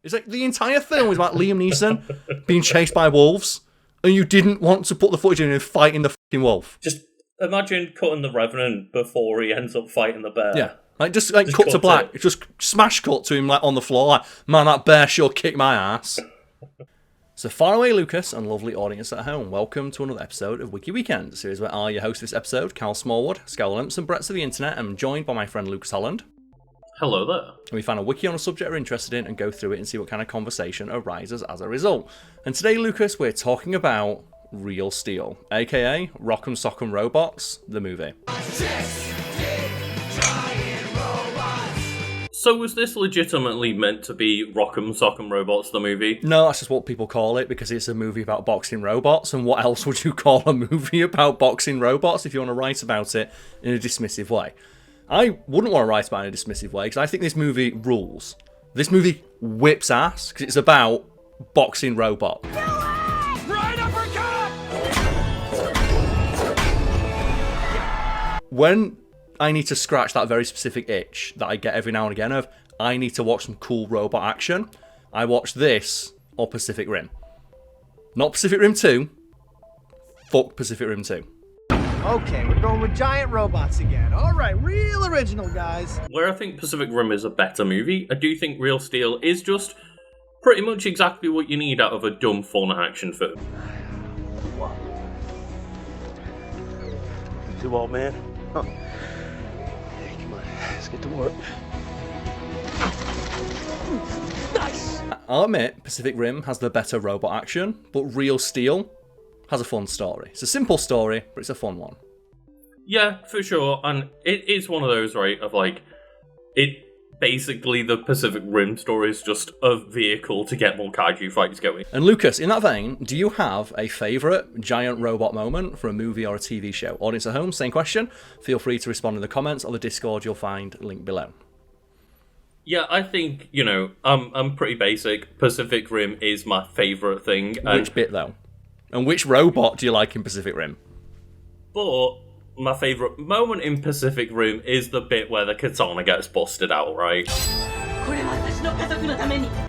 It's like the entire film was about Liam Neeson being chased by wolves, and you didn't want to put the footage in and fighting the fucking wolf. Just imagine cutting the Revenant before he ends up fighting the bear. Yeah. Just cut to black. Just smash cut to him like on the floor. Like, man, that bear sure kicked my ass. So far away, Lucas, and lovely audience at home. Welcome to another episode of Wiki Weekend, a series where I, your host of this episode, Karl Smallwood, scour limps and breadths of the internet, and I'm joined by my friend Lucas Holland. Hello there. And we find a wiki on a subject we're interested in and go through it and see what kind of conversation arises as a result. And today, Lucas, we're talking about Real Steel, aka Rock'em Sock'em Robots, the movie. So was this legitimately meant to be Rock'em Sock'em Robots, the movie? No, that's just what people call it because it's a movie about boxing robots, and what else would you call a movie about boxing robots if you want to write about it in a dismissive way? I wouldn't want to write about it in a dismissive way because I think this movie rules. This movie whips ass because it's about boxing robots. Right uppercut! When I need to scratch that very specific itch that I get every now and again of, I need to watch some cool robot action, I watch this or Pacific Rim. Not Pacific Rim 2. Fuck Pacific Rim 2. Okay, we're going with giant robots again. Alright, real original, guys. Where I think Pacific Rim is a better movie, I do think Real Steel is just pretty much exactly what you need out of a dumb, fun action film. Wow. Too old, man. Huh. Let's get to work. Nice! I'll admit, Pacific Rim has the better robot action, but Real Steel has a fun story. It's a simple story, but it's a fun one. Yeah, for sure, and it is one of those, right, of like, basically the Pacific Rim story is just a vehicle to get more kaiju fights going. And Lucas, in that vein, do you have a favourite giant robot moment for a movie or a TV show? Audience at home, same question. Feel free to respond in the comments or the Discord you'll find linked below. Yeah, I think, I'm pretty basic. Pacific Rim is my favourite thing. Which bit, though? And which robot do you like in Pacific Rim? But my favourite moment in Pacific Rim is the bit where the katana gets busted out, right?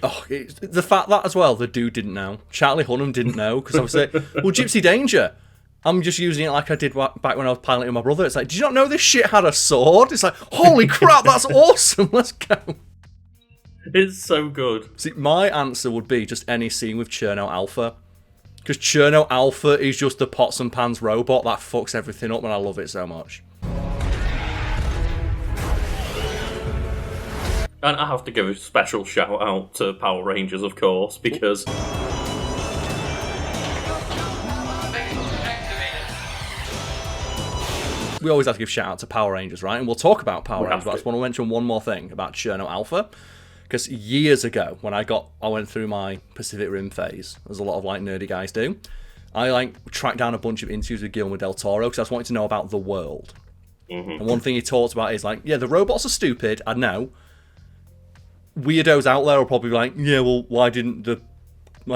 Oh, the fact that, as well, the dude didn't know. Charlie Hunnam didn't know, because I was like, well, Gypsy Danger. I'm just using it like I did back when I was piloting my brother. It's like, did you not know this shit had a sword? It's like, holy crap, that's awesome, let's go. It's so good. See, my answer would be just any scene with Cherno Alpha. Because Cherno Alpha is just the pots and pans robot that fucks everything up, and I love it so much. And I have to give a special shout out to Power Rangers, of course, because we always have to give shout out to Power Rangers, right? And we'll talk about Power Rangers, but I just want to mention one more thing about Cherno Alpha. Because years ago, when I went through my Pacific Rim phase, as a lot of nerdy guys do, I tracked down a bunch of interviews with Guillermo del Toro because I just wanted to know about the world. Mm-hmm. And one thing he talked about is the robots are stupid, I know. Weirdos out there will probably be like, yeah, well, why didn't the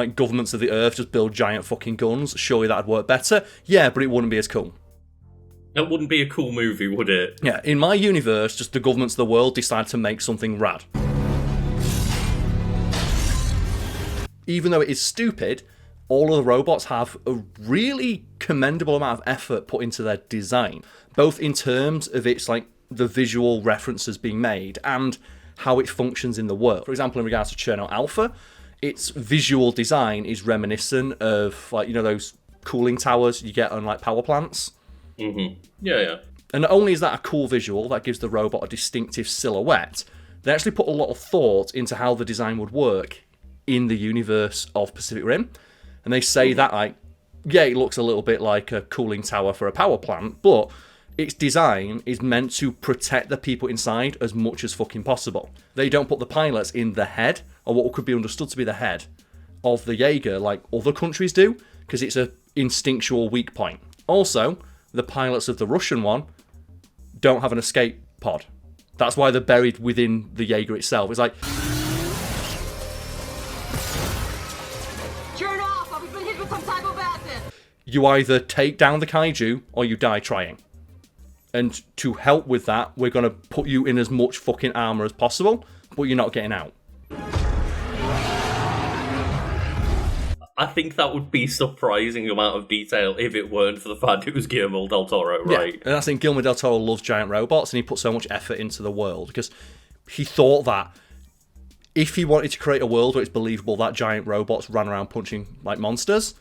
governments of the earth just build giant fucking guns? Surely that'd work better. Yeah, but it wouldn't be as cool. It wouldn't be a cool movie, would it? Yeah, in my universe, just the governments of the world decide to make something rad. Even though it is stupid, all of the robots have a really commendable amount of effort put into their design, both in terms of its the visual references being made and how it functions in the world. For example, in regards to Cherno Alpha, its visual design is reminiscent of those cooling towers you get on power plants. Mm-hmm. Yeah. And not only is that a cool visual that gives the robot a distinctive silhouette, they actually put a lot of thought into how the design would work in the universe of Pacific Rim. And they say that, it looks a little bit like a cooling tower for a power plant, but its design is meant to protect the people inside as much as fucking possible. They don't put the pilots in the head, or what could be understood to be the head, of the Jaeger like other countries do, because it's an instinctual weak point. Also, the pilots of the Russian one don't have an escape pod. That's why they're buried within the Jaeger itself. It's like... You either take down the kaiju or you die trying. And to help with that, we're going to put you in as much fucking armor as possible, but you're not getting out. I think that would be surprising amount of detail if it weren't for the fact it was Guillermo del Toro, right? Yeah, and I think Guillermo del Toro loves giant robots, and he put so much effort into the world because he thought that if he wanted to create a world where it's believable that giant robots ran around punching like monsters,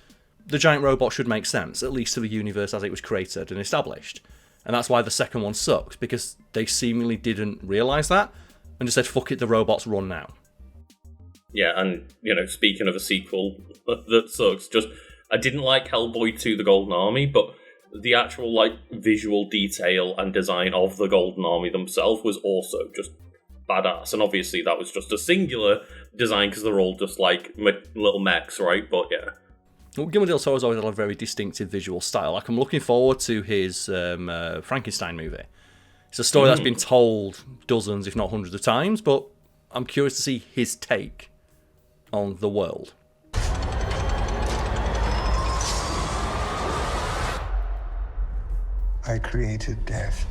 the giant robot should make sense, at least to the universe as it was created and established. And that's why the second one sucked, because they seemingly didn't realise that and just said, fuck it, the robots run now. Yeah, and, speaking of a sequel that sucks, I didn't like Hellboy 2 The Golden Army, but the actual, visual detail and design of the Golden Army themselves was also just badass. And obviously that was just a singular design because they're all just, little mechs, right? But, yeah. Well, Guillermo del Toro's always had a very distinctive visual style. I'm looking forward to his Frankenstein movie. It's a story that's been told dozens, if not hundreds of times, but I'm curious to see his take on the world. I created death.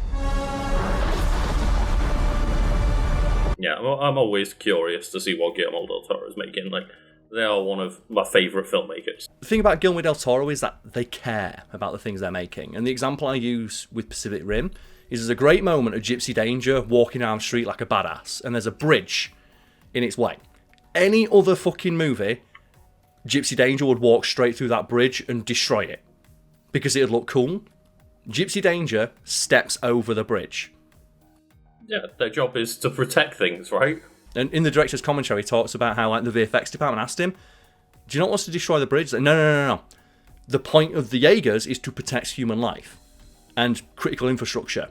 Yeah, I'm always curious to see what Guillermo del Toro is making. They are one of my favourite filmmakers. The thing about Guillermo del Toro is that they care about the things they're making. And the example I use with Pacific Rim is there's a great moment of Gypsy Danger walking down the street like a badass, and there's a bridge in its way. Any other fucking movie, Gypsy Danger would walk straight through that bridge and destroy it because it'd look cool. Gypsy Danger steps over the bridge. Yeah, their job is to protect things, right? And in the director's commentary, he talks about how the VFX department asked him, do you not want us to destroy the bridge? Like, no. The point of the Jaegers is to protect human life and critical infrastructure.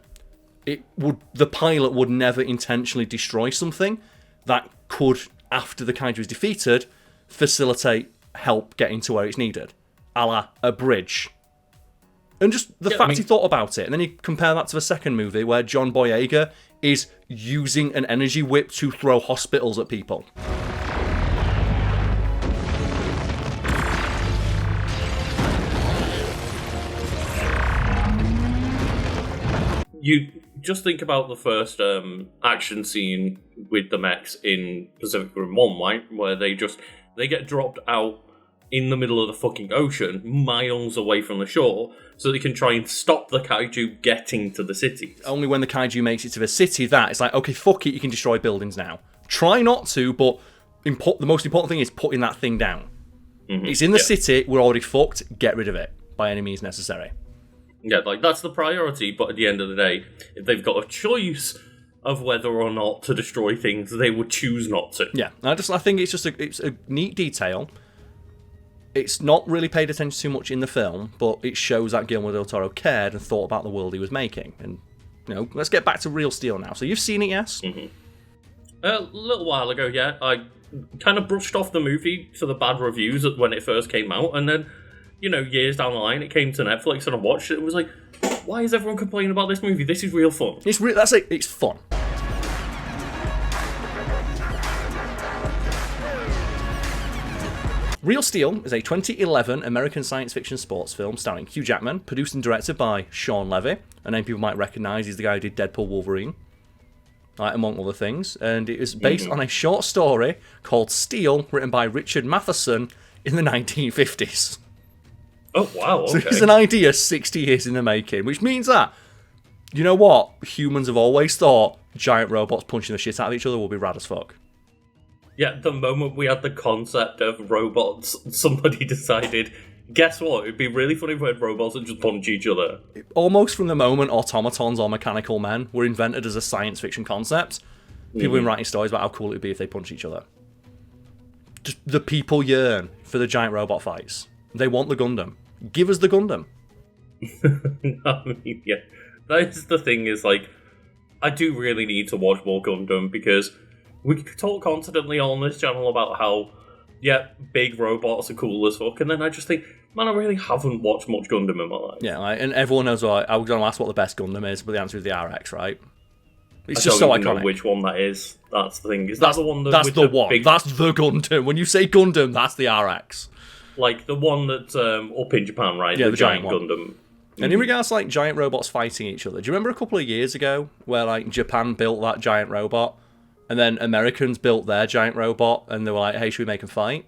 The pilot would never intentionally destroy something that could, after the kaiju is defeated, facilitate help getting to where it's needed. A la a bridge. And just the fact he thought about it. And then you compare that to the second movie where John Boyega is using an energy whip to throw hospitals at people. You just think about the first action scene with the mechs in Pacific Rim 1, right? Where they get dropped out in the middle of the fucking ocean, miles away from the shore, so they can try and stop the kaiju getting to the city. Only when the kaiju makes it to the city, it's like, okay, fuck it, you can destroy buildings now. Try not to, but the most important thing is putting that thing down. Mm-hmm. It's in the city, we're already fucked, get rid of it, by any means necessary. Yeah, that's the priority, but at the end of the day, if they've got a choice of whether or not to destroy things, they would choose not to. Yeah, I think it's just it's a neat detail. It's not really paid attention too much in the film, but it shows that Guillermo del Toro cared and thought about the world he was making. And, let's get back to Real Steel now. So you've seen it, yes? Mm-hmm. A little while ago, yeah. I kind of brushed off the movie for the bad reviews when it first came out, and then, years down the line, it came to Netflix and I watched it and was like, why is everyone complaining about this movie? This is real fun. That's it. It's fun. Real Steel is a 2011 American science fiction sports film starring Hugh Jackman, produced and directed by Sean Levy, a name people might recognise. He's the guy who did Deadpool Wolverine, among other things. And it is based on a short story called Steel, written by Richard Matheson in the 1950s. Oh, wow, okay. So it's an idea 60 years in the making, which means that, you know what? Humans have always thought giant robots punching the shit out of each other will be rad as fuck. Yeah, the moment we had the concept of robots, somebody decided, guess what? It'd be really funny if we had robots that just punch each other. Almost from the moment automatons or mechanical men were invented as a science fiction concept, people have been writing stories about how cool it would be if they punch each other. Just the people yearn for the giant robot fights. They want the Gundam. Give us the Gundam. I mean, yeah. That's the thing is, I do really need to watch more Gundam because we talk constantly on this channel about how, big robots are cool as fuck, and then I just think, man, I really haven't watched much Gundam in my life. Yeah, and everyone knows I was going to ask what the best Gundam is, but the answer is the RX, right? It's I just don't so even iconic. know which one that is. That's the thing. Is that the one that that's with the one. big... That's the Gundam. When you say Gundam, that's the RX. The one that's up in Japan, right? Yeah, the the giant Gundam. And in regards to giant robots fighting each other, do you remember a couple of years ago where Japan built that giant robot, and then Americans built their giant robot, and they were like, "Hey, should we make them fight?"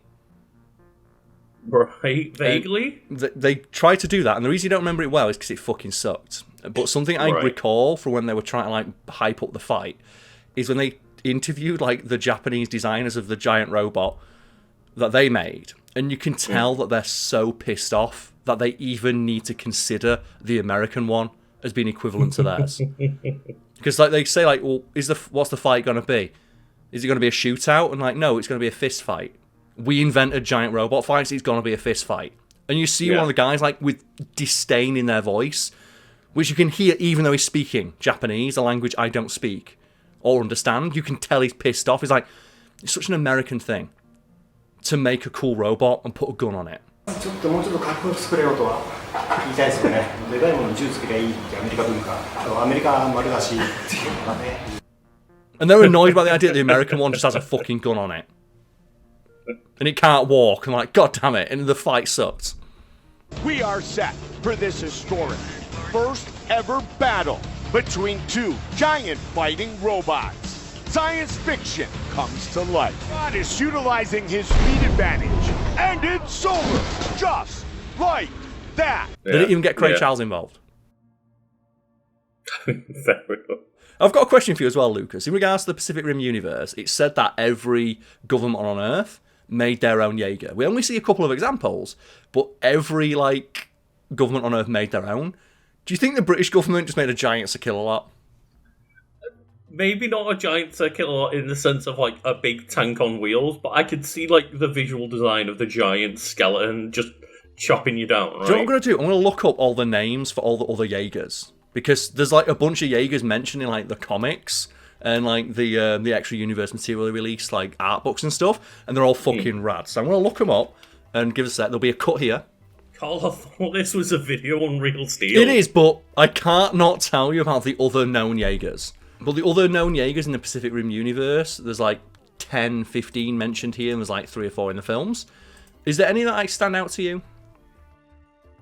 Right, vaguely. They tried to do that, and the reason you don't remember it well is because it fucking sucked. But something I recall from when they were trying to like hype up the fight is when they interviewed like the Japanese designers of the giant robot that they made, and you can tell that they're so pissed off that they even need to consider the American one as being equivalent to theirs. Because like they say, like, well, what's the fight going to be? Is it going to be a shootout? And like, no, it's going to be a fist fight. We invented giant robot fights. It's going to be a fist fight. And you see one of the guys like with disdain in their voice, which you can hear even though he's speaking Japanese, a language I don't speak or understand. You can tell he's pissed off. He's like, it's such an American thing to make a cool robot and put a gun on it. ちょっともうちょっとかっこよく作れよとは言いたいですよね。でかいものに銃つけりゃいいってアメリカ文化。アメリカ丸出しっていうのがね。And they're annoyed by the idea that the American one just has a fucking gun on it. And it can't walk. And like, God damn it. And the fight sucked. We are set for this historic first ever battle between two giant fighting robots. Science fiction comes to life. God is utilizing his speed advantage, and it's over, just like that. They didn't even get Craig Charles involved. Fair enough. I've got a question for you as well, Lucas. In regards to the Pacific Rim universe, it's said that every government on Earth made their own Jaeger. We only see a couple of examples, but every like government on Earth made their own. Do you think the British government just made a giant Circular-Lot? Maybe not a giant Circular in the sense of like a big tank on wheels, but I could see like the visual design of the giant skeleton just chopping you down, right? Do you know what I'm going to do? I'm going to look up all the names for all the other Jaegers. Because there's like a bunch of Jaegers mentioned in like the comics and like the extra universe material they released, like art books and stuff, and they're all fucking rad. So I'm going to look them up and give us a sec. There'll be a cut here. Karl, I thought this was a video on Real Steel. It is, but I can't not tell you about the other known Jaegers. But the other known Jaegers in the Pacific Rim universe, there's like 10, 15 mentioned here, and there's like 3 or 4 in the films. Is there any that like stand out to you?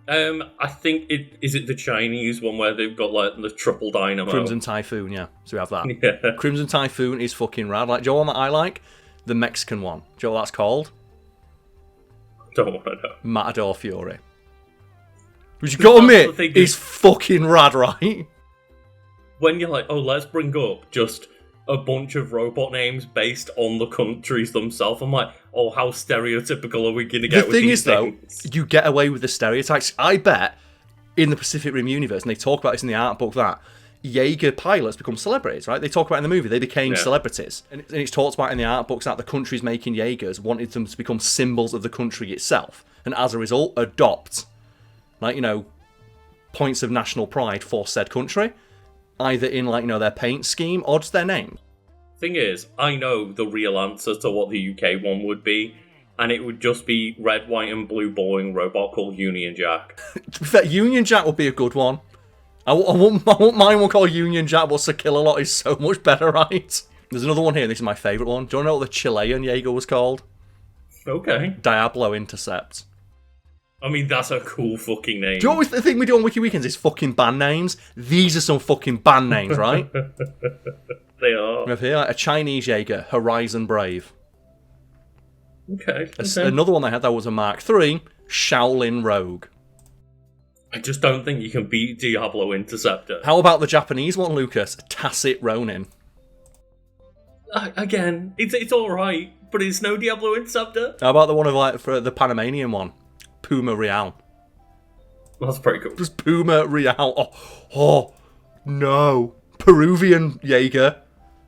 I think is it the Chinese one where they've got like the triple dynamo? Crimson Typhoon, yeah. So we have that. Yeah. Crimson Typhoon is fucking rad. Like, do you know one that I like? The Mexican one. Do you know what that's called? Don't want to know. Matador Fury. Which you gotta admit is fucking rad, right? When you're like, oh, let's bring up just a bunch of robot names based on the countries themselves, I'm like, oh, how stereotypical are we going to get with these things? Though, you get away with the stereotypes. I bet in the Pacific Rim universe, and they talk about this in the art book, that Jaeger pilots become celebrities, right? They talk about it in the movie, they became celebrities. And it's talked about in the art books that the countries making Jaegers wanted them to become symbols of the country itself. And as a result, adopt, like, you know, points of national pride for said country. Either in, like, you know, their paint scheme or just their name. Thing is, I know the real answer to what the UK one would be, and it would just be red, white, and blue boring robot called Union Jack. To be fair, Union Jack would be a good one. I wouldn't mind one called Union Jack, but Circular-Lot is so much better, right? There's another one here, this is my favourite one. Do you want to know what the Chilean Jaeger was called? Okay. Diablo Intercept. I mean, that's a cool fucking name. Do you know what the thing we do on Wiki Weekends is fucking band names? These are some fucking band names, right? They are. We have here a Chinese Jaeger, Horizon Brave. Okay. Another one they had that was a Mark III, Shaolin Rogue. I just don't think you can beat Diablo Interceptor. How about the Japanese one, Lucas? Tacit Ronin. Again, it's alright, but it's no Diablo Interceptor. How about the one of like for the Panamanian one? Puma Real. That's pretty cool. Just Puma Real. Oh, no. Peruvian Jaeger.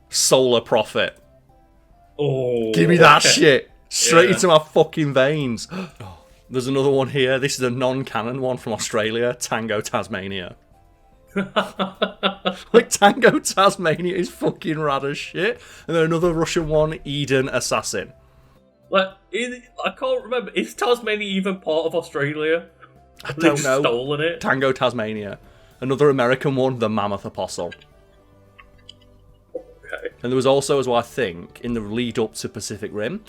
Solar Prophet. Oh. Give me that shit. Straight into my fucking veins. Oh, there's another one here. This is a non-canon one from Australia. Tango Tasmania. Like, Tango Tasmania is fucking rad as shit. And then another Russian one, Eden Assassin. Like, I can't remember. Is Tasmania even part of Australia? I don't know. Stolen it. Tango Tasmania. Another American one, the Mammoth Apostle. Okay. And there was also, as well, I think, in the lead up to Pacific Rim,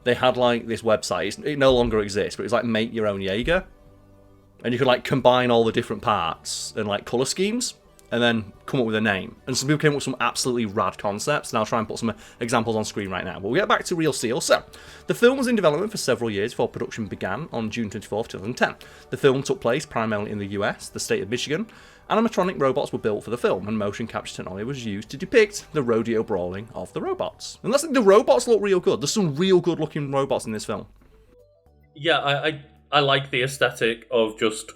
they had like this website. It no longer exists, but it's like make your own Jaeger, and you could like combine all the different parts and like color schemes, and then come up with a name. And some people came up with some absolutely rad concepts, and I'll try and put some examples on screen right now. But we'll get back to Real Steel. So, the film was in development for several years before production began on June 24th, 2010. The film took place primarily in the US, the state of Michigan. Animatronic robots were built for the film, and motion capture technology was used to depict the rodeo brawling of the robots. And that's the robots look real good. There's some real good looking robots in this film. Yeah, I like the aesthetic of just,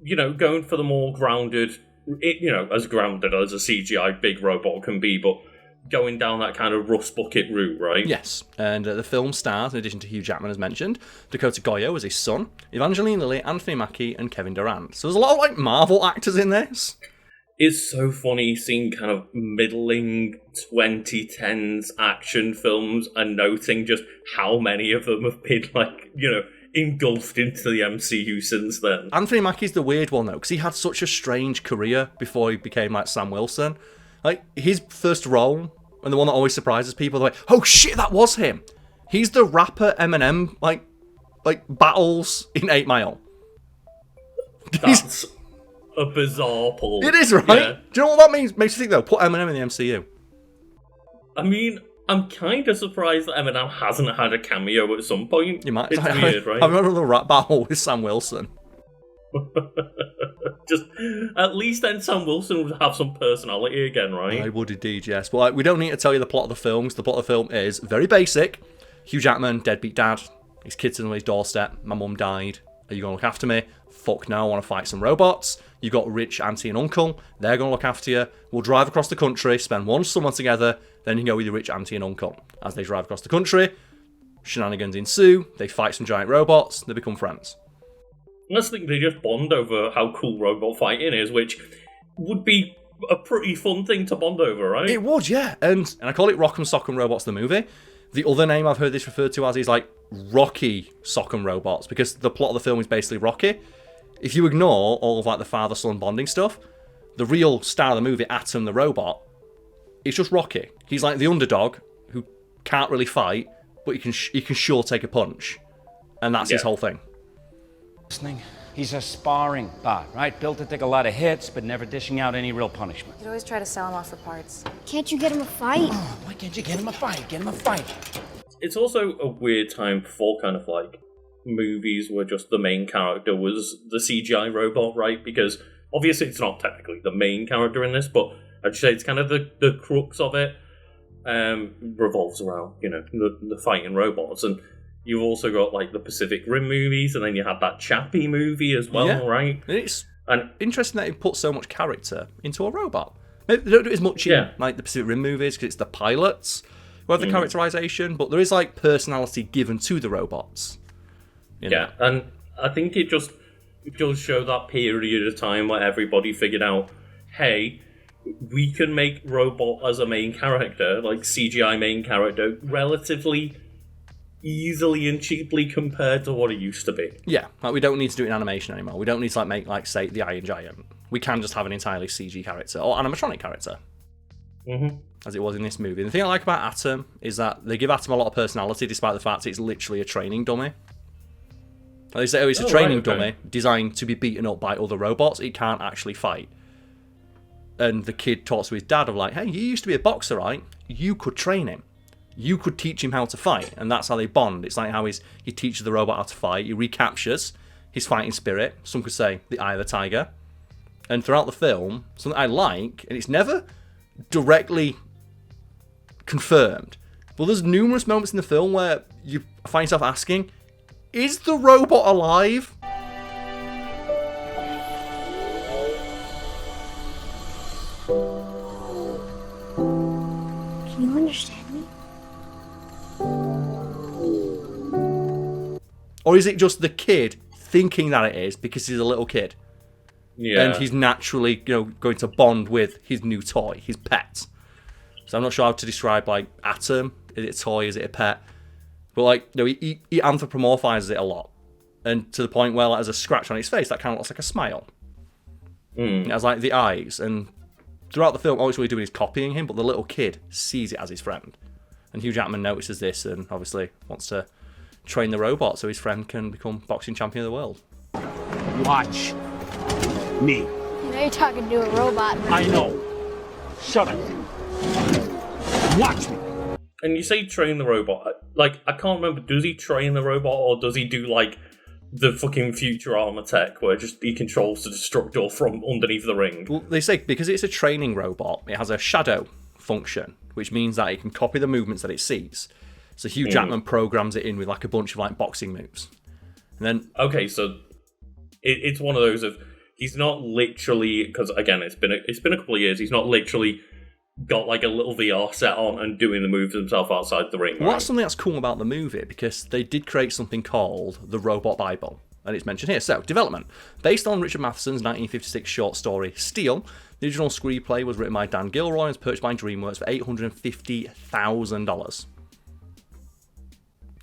going for the more grounded, as grounded as a CGI big robot can be, but going down that kind of rust bucket route, right? Yes, and the film stars, in addition to Hugh Jackman as mentioned, Dakota Goyo as his son, Evangeline Lilly, Anthony Mackie, and Kevin Durant. So there's a lot of Marvel actors in this. It's so funny seeing kind of middling 2010s action films and noting just how many of them have been engulfed into the MCU since then. Anthony Mackie's the weird one though, because he had such a strange career before he became like Sam Wilson. Like his first role, and the one that always surprises people, they're like, "Oh shit, that was him." He's the rapper Eminem, like battles in 8 Mile. That's a bizarre pull. It is, right? Yeah. Do you know what that means? Makes you think though. Put Eminem in the MCU. I mean, I'm kind of surprised that Eminem hasn't had a cameo at some point. You might. It's weird, right? I remember the rap battle with Sam Wilson. Just at least then Sam Wilson would have some personality again, right? I would indeed, yes. But we don't need to tell you the plot of the film, because the plot of the film is very basic. Hugh Jackman, deadbeat dad. His kids on his doorstep. My mum died. Are you going to look after me? Fuck no, I want to fight some robots. You got rich auntie and uncle. They're going to look after you. We'll drive across the country, spend one summer together, then you can go with your rich auntie and uncle. As they drive across the country, shenanigans ensue. They fight some giant robots. They become friends. I just think they just bond over how cool robot fighting is, which would be a pretty fun thing to bond over, right? It would, yeah. And I call it Rock'em Sock'em Robots the movie. The other name I've heard this referred to as is like Rocky Sock'em Robots, because the plot of the film is basically Rocky. If you ignore all of like the father-son bonding stuff, the real star of the movie, Atom the robot, it's just Rocky. He's like the underdog who can't really fight, but he can sure take a punch, and that's his whole thing. He's a sparring bot, right? Built to take a lot of hits, but never dishing out any real punishment. You'd always try to sell him off for parts. Can't you get him a fight? Oh, why can't you get him a fight? Get him a fight. It's also a weird time for kind of like movies where just the main character was the CGI robot, right? Because obviously it's not technically the main character in this, but I'd say it's kind of the crux of it revolves around, the fighting robots. And you've also got like the Pacific Rim movies, and then you had that Chappie movie as well, right? It's interesting that it puts so much character into a robot. Maybe they don't do it as much in like the Pacific Rim movies because it's the pilots who have the characterization, but there is like personality given to the robots. Yeah, and I think it does show that period of time where everybody figured out, hey, we can make robot as a main character, like CGI main character, relatively easily and cheaply compared to what it used to be. Yeah, like we don't need to do it in animation anymore. We don't need to like make like say the Iron Giant. We can just have an entirely CG character or animatronic character, as it was in this movie. And the thing I like about Atom is that they give Atom a lot of personality, despite the fact it's literally a training dummy. They say, oh, it's a training dummy designed to be beaten up by other robots. It can't actually fight. And the kid talks to his dad of like, hey, you used to be a boxer, right? You could train him. You could teach him how to fight. And that's how they bond. It's like how he teaches the robot how to fight. He recaptures his fighting spirit. Some could say the eye of the tiger. And throughout the film, something I like, and it's never directly confirmed, but there's numerous moments in the film where you find yourself asking, is the robot alive? Can you understand me? Or is it just the kid thinking that it is because he's a little kid? Yeah. And he's naturally, going to bond with his new toy, his pet. So I'm not sure how to describe, like, Atom. Is it a toy? Is it a pet? But, like, he anthropomorphizes it a lot. And to the point where, like, there's a scratch on his face that kind of looks like a smile. It has, like, the eyes. And throughout the film, all he's really doing is copying him, but the little kid sees it as his friend. And Hugh Jackman notices this and obviously wants to train the robot so his friend can become boxing champion of the world. Watch me. You Now you're talking to a robot. I know. Shut up. Watch me. And you say train the robot. Like, I can't remember, does he train the robot or does he do, like, the fucking Futurama tech where just he controls the Destructor from underneath the ring? Well, they say because it's a training robot, it has a shadow function, which means that it can copy the movements that it sees. So Hugh Jackman programs it in with like a bunch of like boxing moves. And then Okay, so it's one of those of he's not literally, because again it's been a couple of years, he's not literally got like a little VR set on and doing the moves himself outside the ring. Well, that's something that's cool about the movie, because they did create something called the Robot Bible, and it's mentioned here. So, development. Based on Richard Matheson's 1956 short story, Steel, the original screenplay was written by Dan Gilroy and was purchased by DreamWorks for $850,000.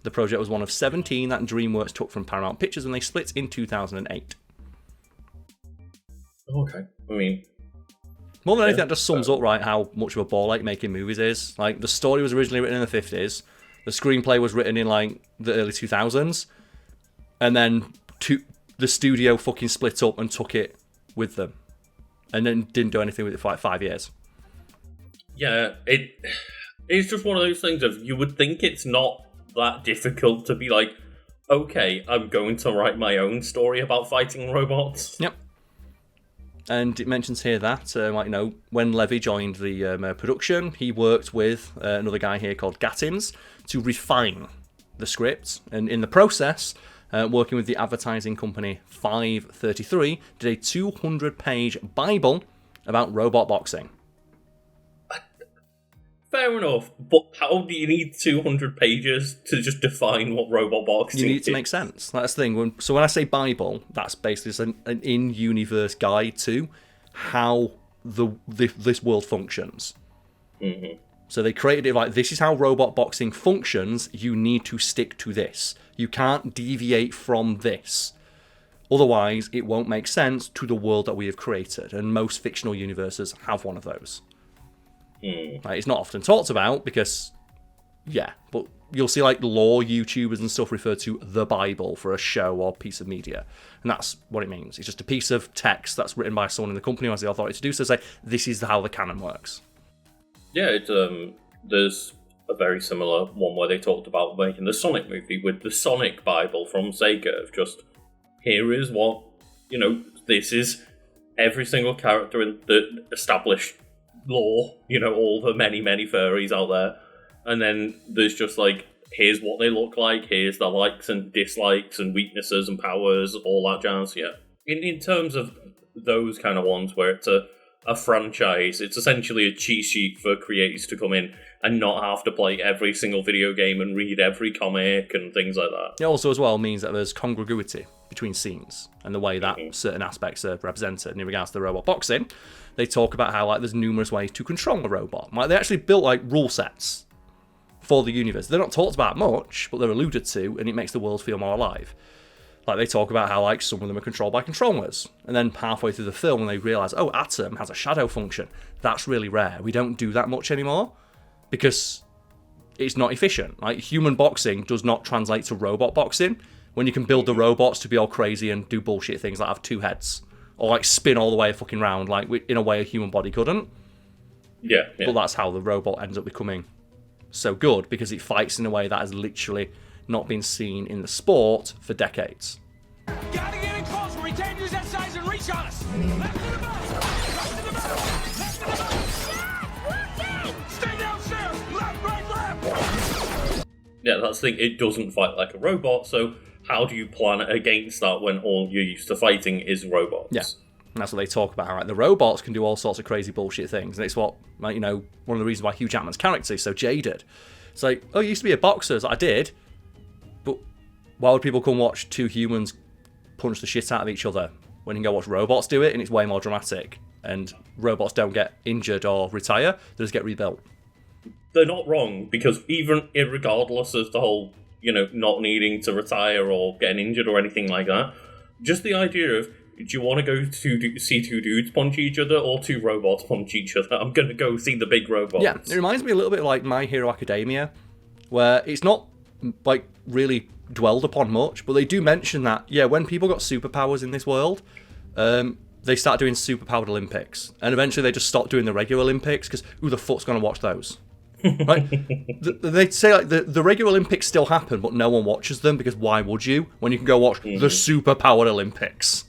The project was one of 17 that DreamWorks took from Paramount Pictures when they split in 2008. Okay, I mean... More than anything, that just sums up, right, how much of a ball ache making movies is. Like, the story was originally written in the 50s, the screenplay was written in, like, the early 2000s, and then the studio fucking split up and took it with them, and then didn't do anything with it for, like, 5 years. Yeah, it's just one of those things of, you would think it's not that difficult to be like, okay, I'm going to write my own story about fighting robots. Yep. And it mentions here that, when Levy joined the production, he worked with another guy here called Gattins to refine the script. And in the process, working with the advertising company 533, did a 200-page Bible about robot boxing. Fair enough, but how do you need 200 pages to just define what robot boxing is? You need it to make sense. That's the thing. So when I say Bible, that's basically an in-universe guide to how this world functions. Mm-hmm. So they created it like, this is how robot boxing functions. You need to stick to this. You can't deviate from this. Otherwise, it won't make sense to the world that we have created. And most fictional universes have one of those. Like, it's not often talked about because, but you'll see like lore YouTubers and stuff refer to the Bible for a show or piece of media, and that's what it means. It's just a piece of text that's written by someone in the company who has the authority to do so. Say, this is how the canon works. Yeah, there's a very similar one where they talked about making the Sonic movie with the Sonic Bible from Sega. Of just, here is what, this is every single character in the established lore, all the many, many furries out there. And then there's just like, here's what they look like, here's their likes and dislikes and weaknesses and powers, all that jazz, yeah. In terms of those kind of ones where it's a franchise, it's essentially a cheat sheet for creators to come in and not have to play every single video game and read every comic and things like that. It also as well means that there's congruity between scenes and the way that certain aspects are represented. And in regards to the robot boxing, they talk about how like there's numerous ways to control a robot. Like, they actually built like rule sets for the universe. They're not talked about much, but they're alluded to, and it makes the world feel more alive. Like, they talk about how like some of them are controlled by controllers, and then halfway through the film when they realise, oh, Atom has a shadow function. That's really rare. We don't do that much anymore because it's not efficient. Like, human boxing does not translate to robot boxing when you can build the robots to be all crazy and do bullshit things like have two heads or like spin all the way fucking round, like in a way a human body couldn't. Yeah. But that's how the robot ends up becoming so good, because it fights in a way that has literally not been seen in the sport for decades. Gotta get in close where he can't use that size and reach on us. Left to the box. Right to the box. Left to the box. Stay downstairs. Left, right, left. Yeah, that's the thing. It doesn't fight like a robot, so how do you plan against that when all you're used to fighting is robots? Yeah. And that's what they talk about. Right? The robots can do all sorts of crazy bullshit things. And it's what, like, one of the reasons why Hugh Jackman's character is so jaded. It's like, oh, you used to be a boxer. It's like, I did. But why would people come watch two humans punch the shit out of each other when you can go watch robots do it and it's way more dramatic? And robots don't get injured or retire. They just get rebuilt. They're not wrong, because even regardless of the whole, not needing to retire or getting injured or anything like that, just the idea of, do you want to go to see two dudes punch each other or two robots punch each other? I'm going to go see the big robots. Yeah, it reminds me a little bit like My Hero Academia, where it's not like really dwelled upon much, but they do mention that, when people got superpowers in this world, they start doing super-powered Olympics. And eventually they just stop doing the regular Olympics, because who the fuck's going to watch those? Right? They say like the regular Olympics still happen, but no one watches them, because why would you when you can go watch the super-powered Olympics?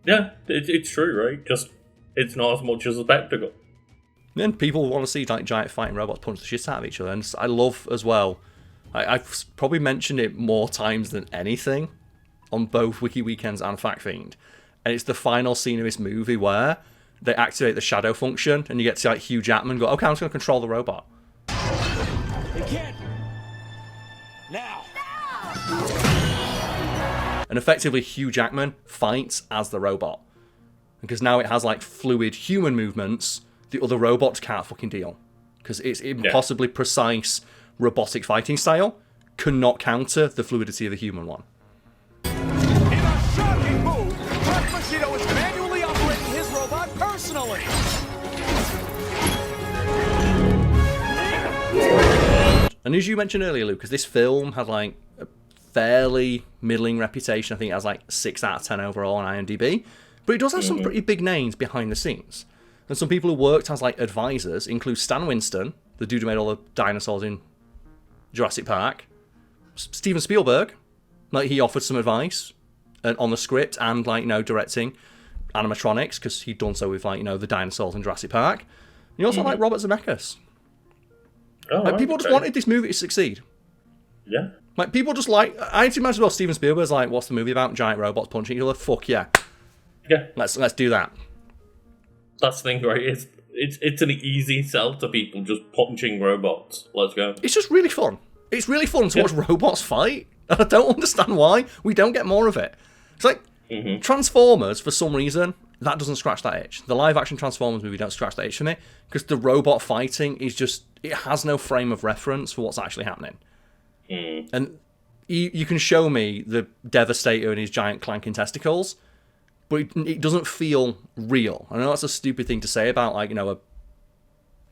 Yeah, it's true, right? Just it's not as much as a spectacle. Then people want to see like giant fighting robots punch the shit out of each other, and I love as well. I've probably mentioned it more times than anything on both Wiki Weekends and Fact Fiend, and it's the final scene of this movie where they activate the shadow function, and you get to like Hugh Jackman go, "Okay, I'm just going to control the robot." They can't. Now. And effectively, Hugh Jackman fights as the robot. Because now it has, like, fluid human movements the other robots can't fucking deal. Because its impossibly precise robotic fighting style cannot counter the fluidity of the human one. In a shocking move, Machino is manually operating his robot personally. And as you mentioned earlier, Lucas, this film had, like, a fairly middling reputation. I think it has, like, 6 out of 10 overall on IMDb. But it does have some pretty big names behind the scenes. And some people who worked as, like, advisors include Stan Winston, the dude who made all the dinosaurs in Jurassic Park. Steven Spielberg, like, he offered some advice on the script and, like, you know, directing animatronics, because he'd done so with, like, you know, the dinosaurs in Jurassic Park. And you also like Robert Zemeckis. Oh, like, people just wanted this movie to succeed. Yeah. Like, people just like... I imagine as well Steven Spielberg's like, what's the movie about? Giant robots punching each other? Fuck yeah. Yeah. Let's do that. That's the thing, right? It's an easy sell to people, just punching robots. Let's go. It's just really fun. It's really fun to watch robots fight. And I don't understand why we don't get more of it. It's like Transformers, for some reason, that doesn't scratch that itch. The live-action Transformers movie don't scratch that itch for me, because the robot fighting is just... It has no frame of reference for what's actually happening. And you can show me the Devastator and his giant clanking testicles, but it doesn't feel real. I know that's a stupid thing to say about, like, you know, a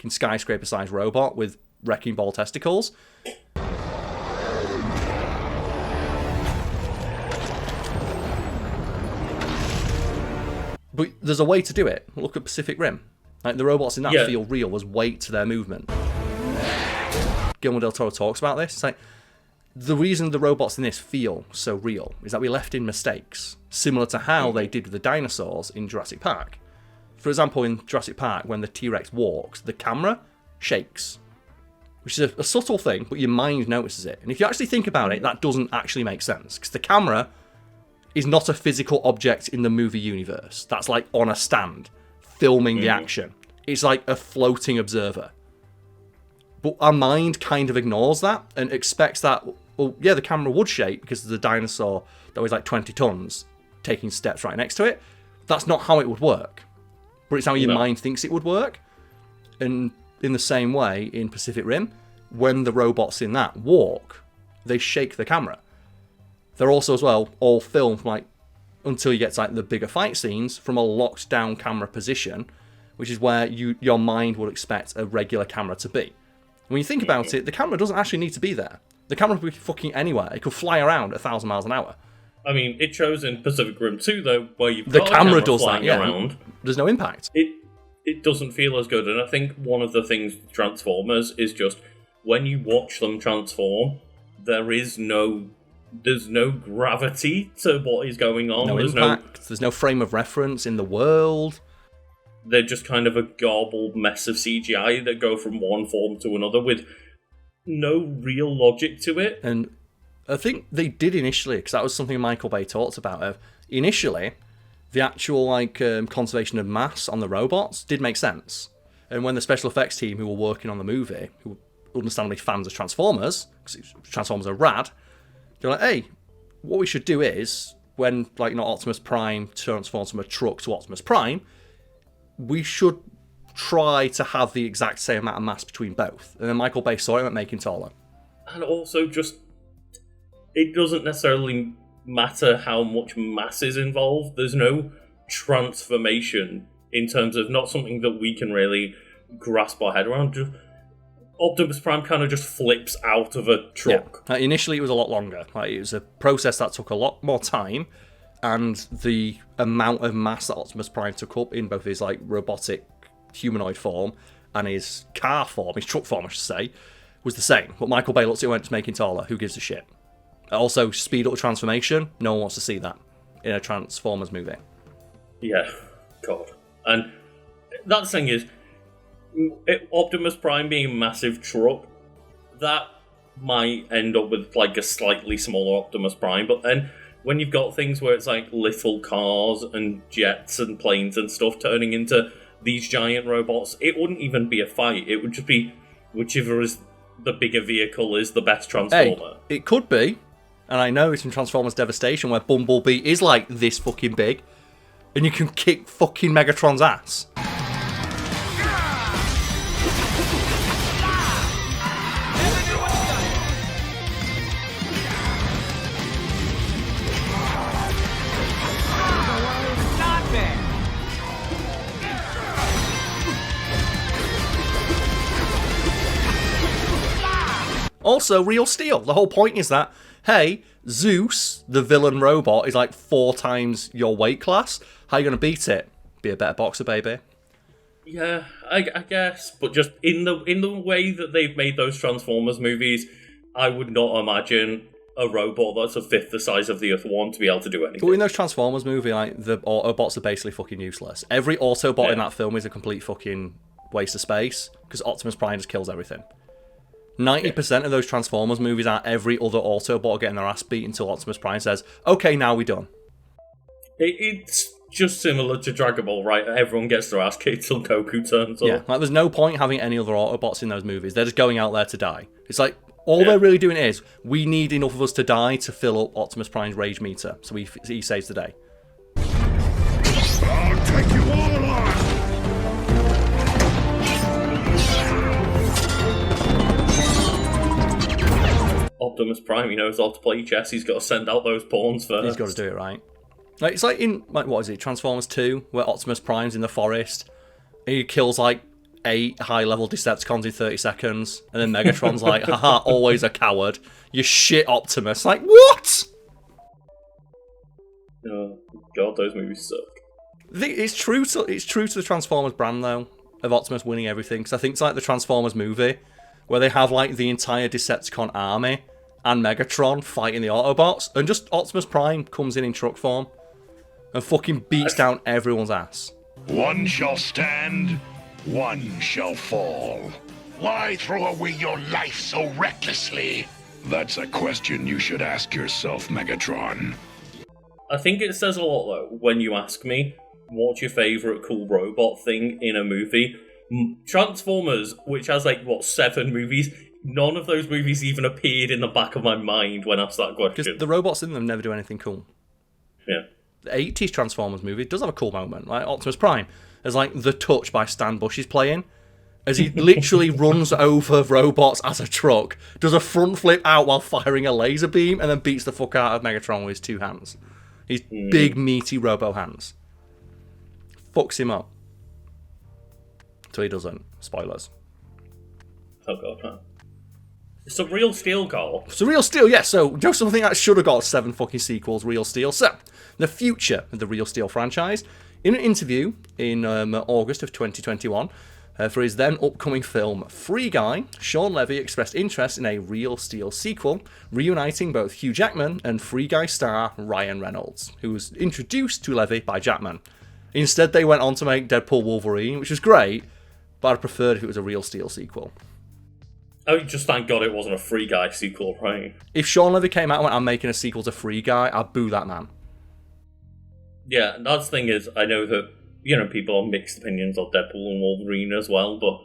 skyscraper-sized robot with wrecking ball testicles. But there's a way to do it. Look at Pacific Rim. Like, the robots in that feel real. There's weight to their movement. Guillermo del Toro talks about this. It's like, the reason the robots in this feel so real is that we left in mistakes, similar to how they did with the dinosaurs in Jurassic Park. For example, in Jurassic Park, when the T-Rex walks, the camera shakes, which is a subtle thing, but your mind notices it. And if you actually think about it, that doesn't actually make sense, because the camera is not a physical object in the movie universe. That's like on a stand, filming the action. It's like a floating observer. But our mind kind of ignores that and expects that, well, yeah, the camera would shake because there's a dinosaur that weighs like 20 tons taking steps right next to it. That's not how it would work. But it's how your mind thinks it would work. And in the same way, in Pacific Rim, when the robots in that walk, they shake the camera. They're also, as well, all filmed, like, until you get to, like, the bigger fight scenes, from a locked down camera position, which is where your mind would expect a regular camera to be. When you think about it, the camera doesn't actually need to be there. The camera could be fucking anywhere. It could fly around 1,000 miles an hour. I mean, it shows in Pacific Rim 2, though, where you've the got camera a camera does flying that, yeah. around. There's no impact. It doesn't feel as good, and I think one of the things with Transformers is just, when you watch them transform, there's no gravity to what is going on. No impact. There's no frame of reference in the world. They're just kind of a garbled mess of CGI that go from one form to another with no real logic to it. And I think they did initially, because that was something Michael Bay talked about. Initially, the actual conservation of mass on the robots did make sense. And when the special effects team who were working on the movie, who were understandably fans of Transformers, because Transformers are rad, they're like, hey, what we should do is, when Optimus Prime transforms from a truck to Optimus Prime, we should try to have the exact same amount of mass between both. And then Michael Bay saw it and making taller. And also just, it doesn't necessarily matter how much mass is involved. There's no transformation in terms of not something that we can really grasp our head around. Just Optimus Prime kind of just flips out of a truck. Yeah. Initially, it was a lot longer. Like, it was a process that took a lot more time, and the amount of mass that Optimus Prime took up in both his like robotic humanoid form and his car form, his truck form, I should say, was the same. But Michael Bay looked at it and went, to make him taller. Who gives a shit? Also, speed up the transformation. No one wants to see that in a Transformers movie. Yeah, God. And that thing is, Optimus Prime being a massive truck, that might end up with like a slightly smaller Optimus Prime, but then when you've got things where it's like little cars and jets and planes and stuff turning into these giant robots, it wouldn't even be a fight. It would just be whichever is the bigger vehicle is the best Transformer. Hey, it could be, and I know it's in Transformers Devastation where Bumblebee is like this fucking big, and you can kick fucking Megatron's ass. Also, real steel. The whole point is that, hey, Zeus, the villain robot, is like 4 times your weight class. How are you going to beat it? Be a better boxer, baby. Yeah, I guess. But just in the way that they've made those Transformers movies, I would not imagine a robot that's a fifth the size of the Earth One to be able to do anything. But in those Transformers movies, like, the Autobots are basically fucking useless. Every Autobot in that film is a complete fucking waste of space, because Optimus Prime just kills everything. 90% of those Transformers movies are every other Autobot getting their ass beat until Optimus Prime says, okay, now we're done. It's just similar to Dragon Ball, right? Everyone gets their ass kicked till Goku turns up. Yeah, like there's no point having any other Autobots in those movies. They're just going out there to die. It's like, all they're really doing is, we need enough of us to die to fill up Optimus Prime's rage meter. So he saves the day. I'll take you all on! Optimus Prime, he knows how to play chess. He's got to send out those pawns first. He's got to do it right. Like, it's like in, like, what is it, Transformers 2, where Optimus Prime's in the forest. He kills like 8 high-level Decepticons in 30 seconds, and then Megatron's like, haha, always a coward. You shit, Optimus. Like, what? Oh, God, those movies suck. It's true to the Transformers brand, though, of Optimus winning everything, because I think it's like the Transformers movie, where they have like the entire Decepticon army and Megatron fighting the Autobots, and just Optimus Prime comes in truck form and fucking beats down everyone's ass. One shall stand, one shall fall. Why throw away your life so recklessly? That's a question you should ask yourself, Megatron. I think it says a lot, though, when you ask me, what's your favourite cool robot thing in a movie? Transformers, which has, 7 movies, none of those movies even appeared in the back of my mind when asked that question. Because the robots in them never do anything cool. Yeah. The 80s Transformers movie does have a cool moment. Like Optimus Prime, there's like The Touch by Stan Bush is playing, as he literally runs over robots as a truck, does a front flip out while firing a laser beam, and then beats the fuck out of Megatron with his 2 hands. His big, meaty robo hands. Fucks him up. So he doesn't. Spoilers. Oh god, man. It's a real Steel, Karl. It's a Real Steel, yeah. So, just something that should have got 7 fucking sequels, Real Steel. So, the future of the Real Steel franchise. In an interview in August of 2021, for his then upcoming film Free Guy, Sean Levy expressed interest in a Real Steel sequel, reuniting both Hugh Jackman and Free Guy star Ryan Reynolds, who was introduced to Levy by Jackman. Instead, they went on to make Deadpool Wolverine, which was great, but I'd preferred if it was a Real Steel sequel. Oh, just thank God it wasn't a Free Guy sequel, right? If Sean Levy came out and went, I'm making a sequel to Free Guy, I'd boo that man. Yeah, that's the thing is, I know that, people have mixed opinions of Deadpool and Wolverine as well, but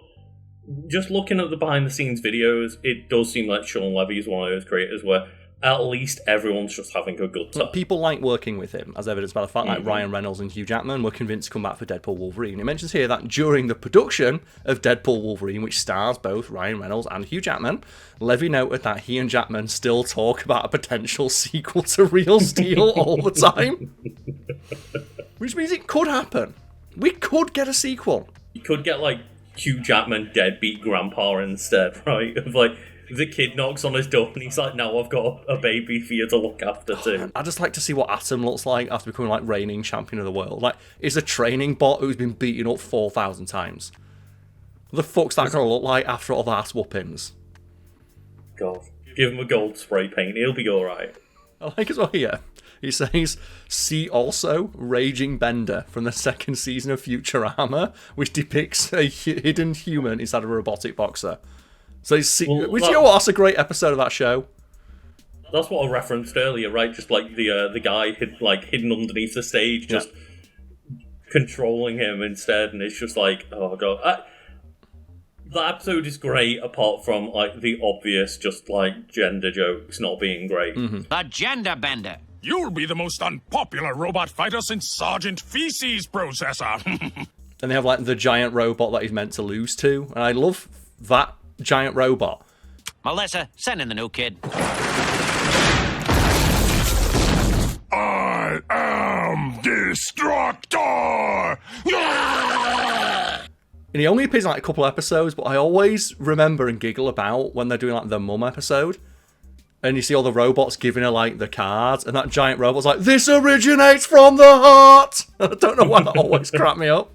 just looking at the behind-the-scenes videos, it does seem like Sean Levy is one of those creators where at least everyone's just having a good time. People like working with him, as evidenced by the fact that Ryan Reynolds and Hugh Jackman were convinced to come back for Deadpool Wolverine. It mentions here that during the production of Deadpool Wolverine, which stars both Ryan Reynolds and Hugh Jackman, Levy noted that he and Jackman still talk about a potential sequel to Real Steel all the time. Which means it could happen. We could get a sequel. You could get, Hugh Jackman deadbeat grandpa instead, right? Of like, the kid knocks on his door and he's like, "Now I've got a baby for you to look after too." I just like to see what Atom looks like after becoming like reigning champion of the world. Like, is a training bot who's been beaten up 4,000 times. What the fuck's that gonna look like after all the ass whoopings? God, give him a gold spray paint, he'll be alright. I like as well here. He says, "See also Raging Bender from the second season of Futurama, which depicts a hidden human inside a robotic boxer." So, which, you know what, that's a great episode of that show. That's what I referenced earlier, right? Just like the guy hidden underneath the stage, just controlling him instead, and it's just like, oh god. That episode is great, apart from like the obvious, just like gender jokes not being great. A gender bender. You'll be the most unpopular robot fighter since Sergeant Feces Processor. And they have like the giant robot that he's meant to lose to, and I love that giant robot. Melissa, send in the new kid. I am Destructor! And he only appears in like a couple episodes, but I always remember and giggle about when they're doing like the Mum episode. And you see all the robots giving her like the cards, and that giant robot's like, "This originates from the heart!" I don't know why that always cracked me up.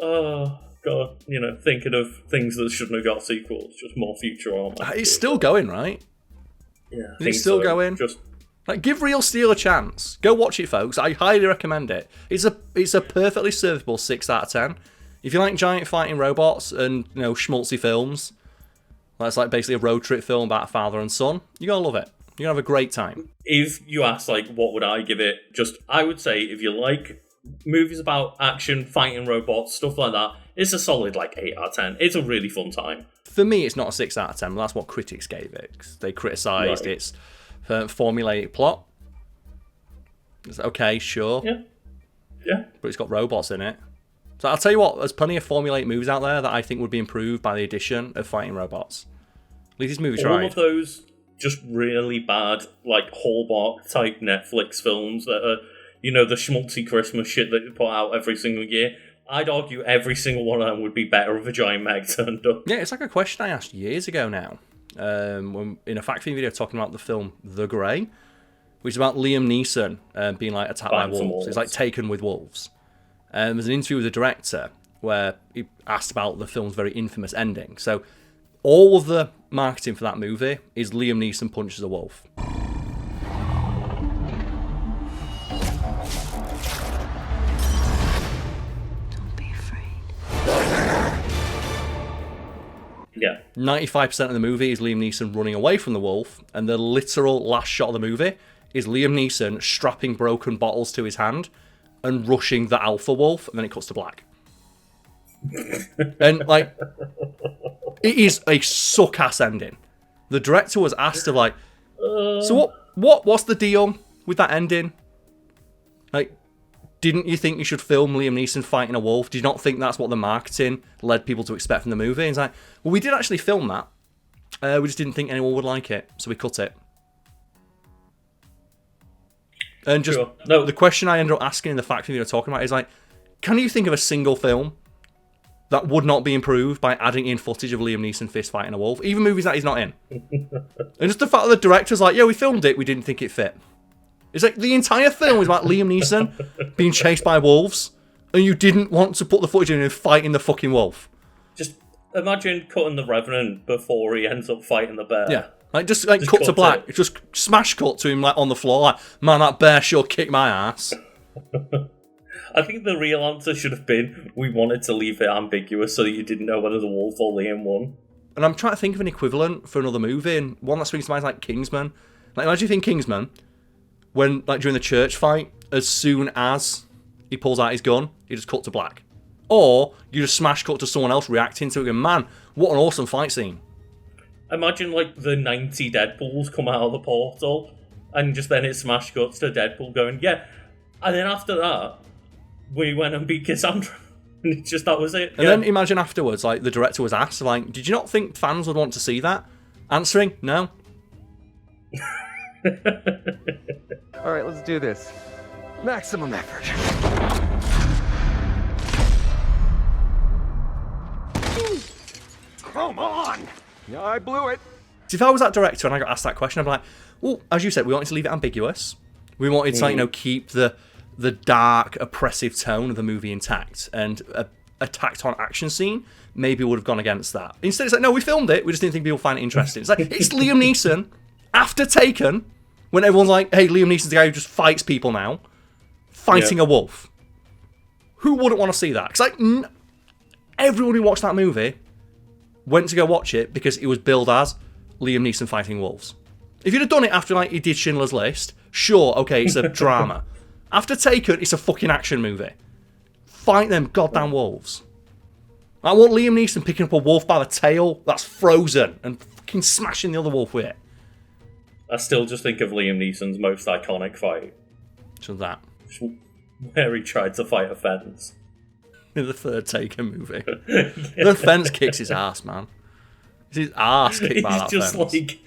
Oh, God. You know, thinking of things that shouldn't have got sequels, just more Futurama. It's still going, right? Yeah, I It's think still so. going. Just Like, give Real Steel a chance. Go watch it, folks. I highly recommend it. It's a perfectly serviceable 6 out of 10. If you like giant fighting robots and, you know, schmaltzy films, that's like basically a road trip film about a father and son, you're gonna love it. You're gonna have a great time. if you ask, like, what would I give it? Just, I would say, if you like movies about action, fighting robots, stuff like that, it's a solid, like, 8 out of 10. It's a really fun time. For me, it's not a 6 out of 10, but that's what critics gave it. 'Cause they criticised its formulaic plot. It's okay, sure. Yeah. But it's got robots in it. So I'll tell you what, there's plenty of formulaic movies out there that I think would be improved by the addition of fighting robots. At least this movie tried. All of those just really bad, like, Hallmark-type Netflix films that are, you know, the schmaltzy Christmas shit that you put out every single year. I'd argue every single one of them would be better if a giant mech turned up. Yeah, it's like a question I asked years ago now. When in a Factory video talking about the film The Grey, which is about Liam Neeson being like attacked by wolves. It's like Taken with wolves. There's an interview with the director where he asked about the film's very infamous ending. So all of the marketing for that movie is Liam Neeson punches a wolf. Don't be afraid. Yeah. 95% of the movie is Liam Neeson running away from the wolf, and the literal last shot of the movie is Liam Neeson strapping broken bottles to his hand and rushing the alpha wolf, and then it cuts to black. And, like, it is a suck-ass ending. The director was asked to, like, so what's the deal with that ending? Like, didn't you think you should film Liam Neeson fighting a wolf? Did you not think that's what the marketing led people to expect from the movie? And it's like, well, we did actually film that. We just didn't think anyone would like it, so we cut it. And just the question I ended up asking in the Factory video talking about is like, can you think of a single film that would not be improved by adding in footage of Liam Neeson fist fighting a wolf? Even movies that he's not in. And just the fact that the director's like, yeah, we filmed it, we didn't think it fit. It's like the entire film is about Liam Neeson being chased by wolves, and you didn't want to put the footage in and fighting the fucking wolf. Just imagine cutting the Revenant before he ends up fighting the bear. Yeah. Like, just cut to black. Just smash cut to him, like, on the floor. Like, man, that bear sure kicked my ass. I think the real answer should have been, we wanted to leave it ambiguous so that you didn't know whether the wolf or Liam won. And I'm trying to think of an equivalent for another movie, and one that springs to mind is, like, Kingsman. Like, imagine if in Kingsman, when, like, during the church fight, as soon as he pulls out his gun, he just cut to black. Or, you just smash cut to someone else reacting to it, and man, what an awesome fight scene. Imagine, like, the 90 Deadpools come out of the portal, and just then it smash cuts to Deadpool going, yeah. And then after that, we went and beat Cassandra. And it's just, that was it. And then imagine afterwards, like, the director was asked, like, did you not think fans would want to see that? Answering, no. All right, let's do this. Maximum effort. Come on! Yeah, I blew it. If I was that director and I got asked that question, I'd be like, well, as you said, we wanted to leave it ambiguous. We wanted to, like, keep the dark, oppressive tone of the movie intact, and a tacked-on action scene maybe would have gone against that. Instead, it's like, no, we filmed it. We just didn't think people find it interesting. It's like, it's Liam Neeson after Taken, when everyone's like, hey, Liam Neeson's the guy who just fights people now, fighting a wolf. Who wouldn't want to see that? Because, like, everyone who watched that movie went to go watch it because it was billed as Liam Neeson fighting wolves. If you'd have done it after, like, he did Schindler's List, sure, okay, it's a drama. After Taken, it's a fucking action movie. Fight them goddamn wolves. I want Liam Neeson picking up a wolf by the tail that's frozen and fucking smashing the other wolf with it. I still just think of Liam Neeson's most iconic fight. So that. Where he tried to fight a fence. In the third Taken movie. The fence kicks his ass, man. It's his ass kicked by that fence. It's just like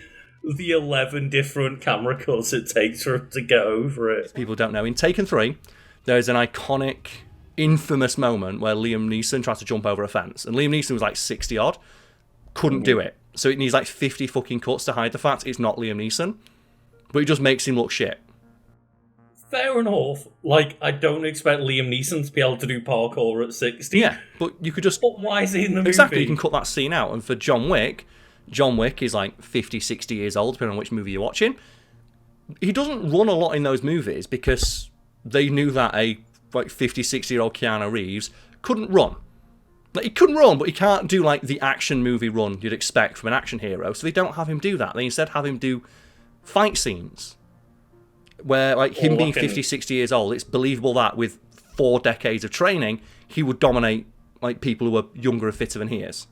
the 11 different camera cuts it takes for him to get over it. People don't know. In Taken 3, there's an iconic, infamous moment where Liam Neeson tries to jump over a fence. And Liam Neeson was like 60 odd. Couldn't do it. So it needs like 50 fucking cuts to hide the fact it's not Liam Neeson. But it just makes him look shit. Fair enough. Like, I don't expect Liam Neeson to be able to do parkour at 60. Yeah, but you could just... But why is he in the movie? Exactly, you can cut that scene out. And for John Wick is like 50, 60 years old, depending on which movie you're watching. He doesn't run a lot in those movies because they knew that a like 50, 60-year-old Keanu Reeves couldn't run. Like, he couldn't run, but he can't do like the action movie run you'd expect from an action hero. So they don't have him do that. They instead have him do fight scenes where, like, him being 50, 60 years old, it's believable that with 4 decades of training, he would dominate like people who are younger and fitter than he is.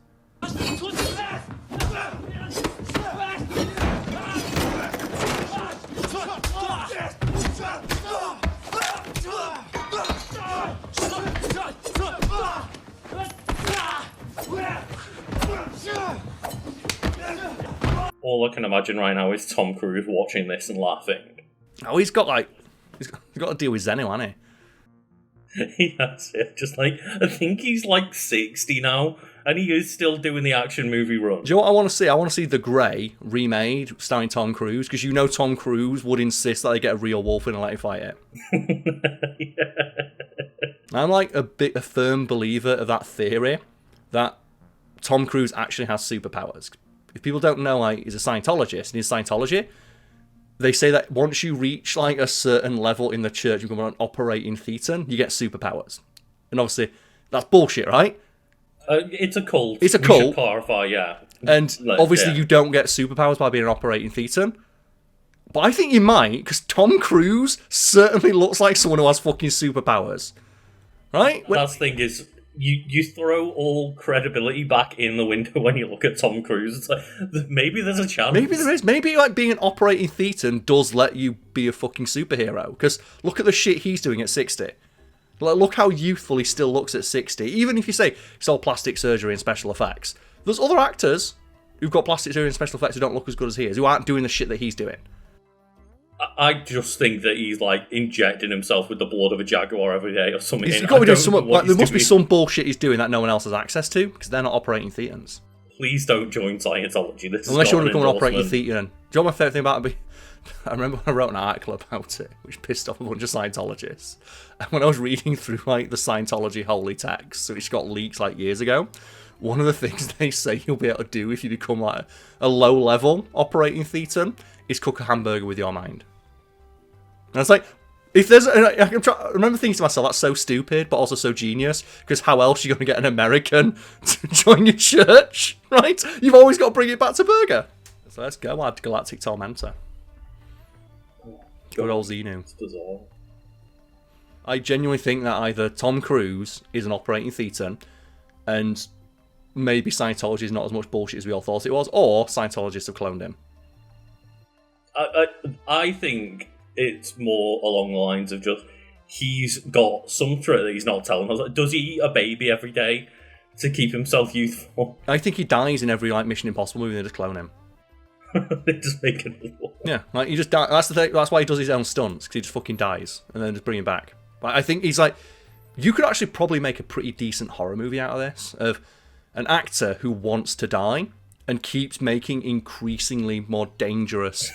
All I can imagine right now is Tom Cruise watching this and laughing. Oh, he's got to deal with Zeno, hasn't he? He has it. Just like, I think he's like 60 now, and he is still doing the action movie run. Do you know what I want to see? I want to see The Grey remade, starring Tom Cruise, because you know Tom Cruise would insist that they get a real wolf in and let him fight it. Yeah. I'm like a firm believer of that theory that Tom Cruise actually has superpowers. If people don't know, like, he's a Scientologist, and in Scientology, they say that once you reach like a certain level in the church, you become an operating thetan, you get superpowers. And obviously, that's bullshit, right? It's a cult. It's a cult. We should clarify, yeah. And obviously, you don't get superpowers by being an operating thetan. But I think you might, because Tom Cruise certainly looks like someone who has fucking superpowers. Right? That's the thing is, you throw all credibility back in the window when you look at Tom Cruise. It's like, maybe there's a chance. Maybe there is. Maybe like being an operating thetan does let you be a fucking superhero. Because look at the shit he's doing at 60. Like, look how youthful he still looks at 60. Even if you say it's all plastic surgery and special effects. There's other actors who've got plastic surgery and special effects who don't look as good as he is, who aren't doing the shit that he's doing. I just think that he's like injecting himself with the blood of a jaguar every day or something. He's got to be doing something. Like, there must be some bullshit he's doing that no one else has access to, because they're not operating thetans. Please don't join Scientology. Unless you want to become an operating thetan. Do you know what my favourite thing about it? I remember when I wrote an article about it, which pissed off a bunch of Scientologists. And when I was reading through like the Scientology holy texts, which got leaked like years ago, one of the things they say you'll be able to do if you become like a low-level operating thetan is cook a hamburger with your mind. And it's like, if there's, I remember thinking to myself, that's so stupid, but also so genius, because how else are you going to get an American to join your church, right? You've always got to bring it back to burger. So let's go, add Galactic Tormentor. Good old Xenu. It's bizarre. I genuinely think that either Tom Cruise is an operating thetan, and maybe Scientology is not as much bullshit as we all thought it was, or Scientologists have cloned him. I think it's more along the lines of just he's got some trick that he's not telling us. Does he eat a baby every day to keep himself youthful? I think he dies in every like Mission Impossible movie. They just clone him. They just make it. Yeah, like he just die. That's the thing. That's why he does his own stunts, because he just fucking dies and then just bring him back. But I think he's like, you could actually probably make a pretty decent horror movie out of this, of an actor who wants to die and keeps making increasingly more dangerous,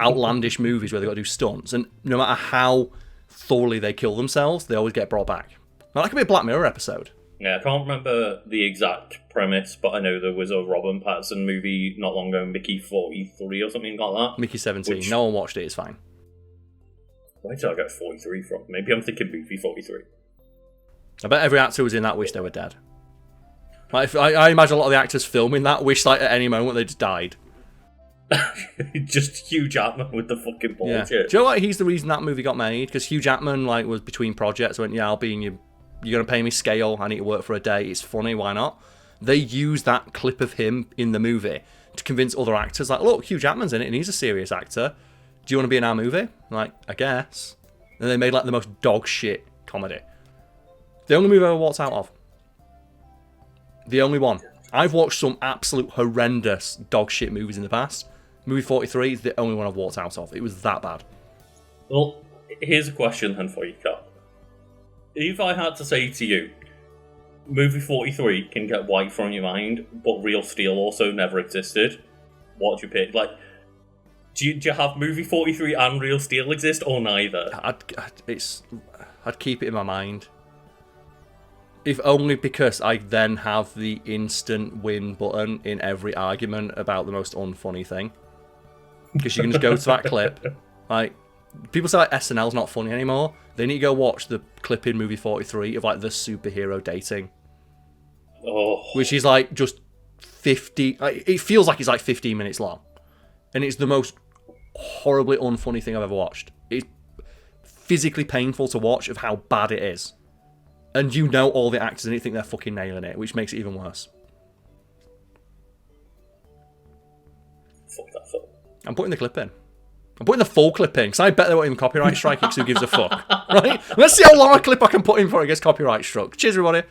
outlandish movies where they've got to do stunts. And no matter how thoroughly they kill themselves, they always get brought back. Now, that could be a Black Mirror episode. Yeah, I can't remember the exact premise, but I know there was a Robin Pattinson movie not long ago, Mickey 43 or something like that. Mickey 17. No one watched it, it's fine. Where did I get 43 from? Maybe I'm thinking movie 43. I bet every actor who was in that wished they were dead. Like, I imagine a lot of the actors filming that wish like at any moment they just died. Just Hugh Jackman with the fucking bullshit. Yeah. Do you know what? He's the reason that movie got made, because Hugh Jackman like was between projects. Went, yeah, I'll be in your. You're gonna pay me scale. I need to work for a day. It's funny. Why not? They used that clip of him in the movie to convince other actors, like, look, Hugh Jackman's in it and he's a serious actor. Do you want to be in our movie? Like, I guess. And they made like the most dog shit comedy. The only movie I ever walked out of. The only one. I've watched some absolute horrendous dog shit movies in the past. Movie 43 is the only one I've walked out of. It was that bad. Well, here's a question then for you, Karl. If I had to say to you, movie 43 can get wiped from your mind, but Real Steel also never existed, what do you pick? Like, do you have movie 43 and Real Steel exist, or neither? I'd keep it in my mind. If only because I then have the instant win button in every argument about the most unfunny thing. Because you can just go to that clip. Like, people say like SNL's not funny anymore. They need to go watch the clip in movie 43 of like the superhero dating. Oh. Which is like just 50... Like, it feels like it's like 15 minutes long. And it's the most horribly unfunny thing I've ever watched. It's physically painful to watch of how bad it is. And you know all the actors and you think they're fucking nailing it, which makes it even worse. Fuck that film. I'm putting the clip in. I'm putting the full clip in, because I bet they won't even copyright strike it, because who gives a fuck? Right? Let's see how long a clip I can put in before it gets copyright struck. Cheers, everybody.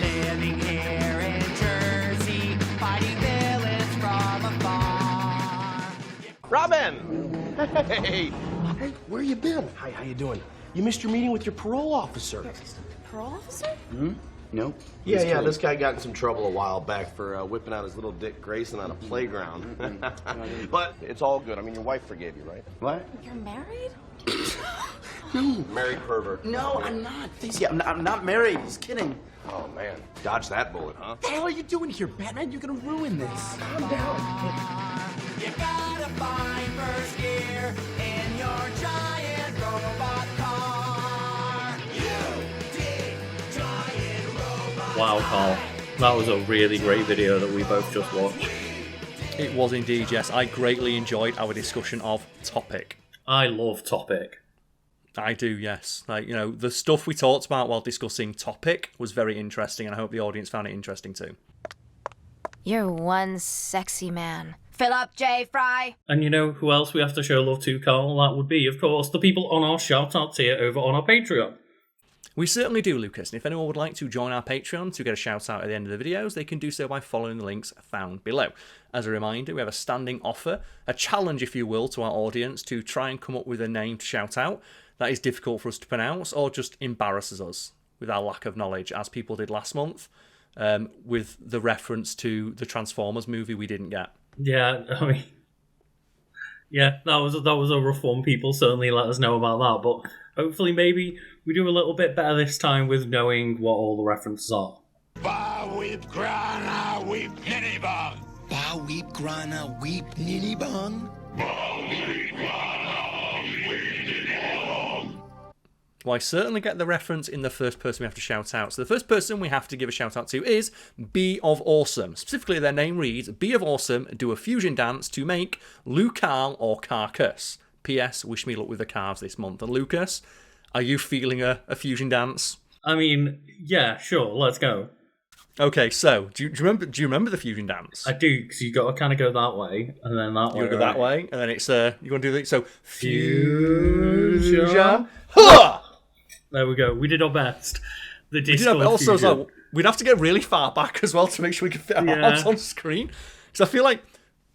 Living here in Jersey, fighting villains from afar. Robin! Hey, where you been? Hi, how you doing? You missed your meeting with your parole officer. Parole officer? Hmm? No. Yeah, this guy got in some trouble a while back for whipping out his little Dick Grayson on a playground. But it's all good. I mean, your wife forgave you, right? What? You're married? No. Married pervert. No, I'm not. I'm not married. He's kidding. Oh, man. Dodge that bullet, huh? What the hell are you doing here, Batman? You're gonna ruin this. Calm down. You gotta find first gear in your giant robot car. You dig giant robot. Wow, Karl. That was a really great video that we both just watched. It was indeed, yes. I greatly enjoyed our discussion of Topic. I love Topic. I do, yes. Like, you know, the stuff we talked about while discussing Topic was very interesting, and I hope the audience found it interesting too. You're one sexy man. Fill up, J. Fry. And you know who else we have to show love to, Karl? That would be, of course, the people on our shout-out tier over on our Patreon. We certainly do, Lucas, and if anyone would like to join our Patreon to get a shout-out at the end of the videos, they can do so by following the links found below. As a reminder, we have a standing offer, a challenge, if you will, to our audience to try and come up with a name to shout out that is difficult for us to pronounce or just embarrasses us with our lack of knowledge, as people did last month with the reference to the Transformers movie we didn't get. Yeah, I mean, yeah, that was a rough one. People certainly let us know about that, but hopefully maybe we do a little bit better this time with knowing what all the references are. Ba weep grana weep nitty bun. Ba weep grana weep nitty bun. Well, I certainly get the reference in the first person we have to shout out. So the first person we have to give a shout out to is Bee of Awesome. Specifically, their name reads, Bee of Awesome do a fusion dance to make Karl or Carcass. P.S. Wish me luck with the calves this month. And Lucas, are you feeling a fusion dance? I mean, yeah, sure, let's go. Okay, so do you remember the fusion dance? I do, because you got to kind of go that way and then that way. You go that way, and then it's you want to do the so fusion. Huh! There we go. We did our best. The Discord also, fusion. so we'd have to get really far back as well to make sure we could fit our mouths on screen. So I feel like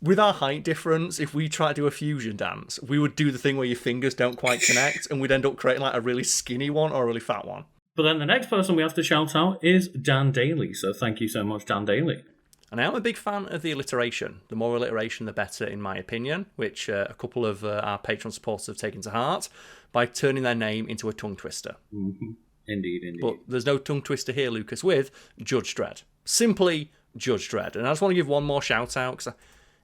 with our height difference, if we try to do a fusion dance, we would do the thing where your fingers don't quite connect, and we'd end up creating like a really skinny one or a really fat one. But then the next person we have to shout out is Dan Daly. So thank you so much, Dan Daly. And I am a big fan of the alliteration. The more alliteration, the better, in my opinion, which a couple of our Patreon supporters have taken to heart by turning their name into a tongue twister. Mm-hmm. Indeed. But there's no tongue twister here, Lucas, with Judge Dredd. Simply Judge Dredd. And I just want to give one more shout out, because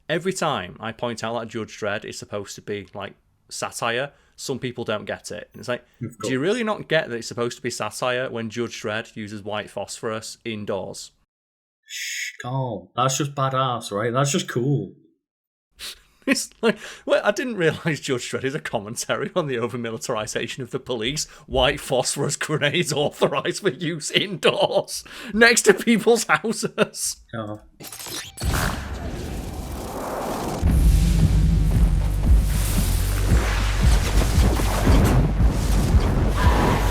every time I point out that Judge Dredd is supposed to be like satire, some people don't get it. And it's like, do you really not get that it's supposed to be satire when Judge Dredd uses white phosphorus indoors? Shh, Karl. That's just badass, right? That's just cool. It's like, well, I didn't realise Judge Dredd is a commentary on the over-militarisation of the police. White phosphorus grenades authorised for use indoors, next to people's houses. Oh.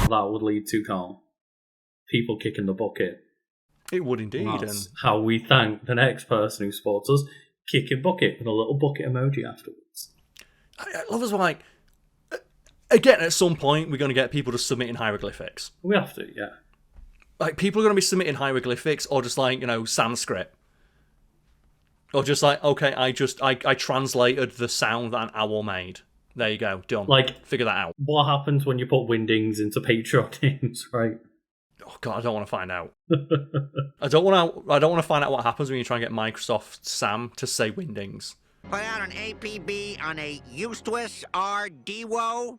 That would lead to, Karl, people kicking the bucket. It would indeed. That's how we thank the next person who supports us, kicking bucket with a little bucket emoji afterwards. I love us like, again, at some point, we're going to get people to submit in hieroglyphics. We have to, yeah. Like, people are going to be submitting hieroglyphics or just like, Sanskrit. Or just like, okay, I translated the sound that an owl made. There you go, done. Like, figure that out. What happens when you put Wingdings into Patreon names, right? Oh god, I don't want to find out. I don't want to find out what happens when you try and get Microsoft Sam to say Wingdings. Put out an APB on a Eustace R. Dewo.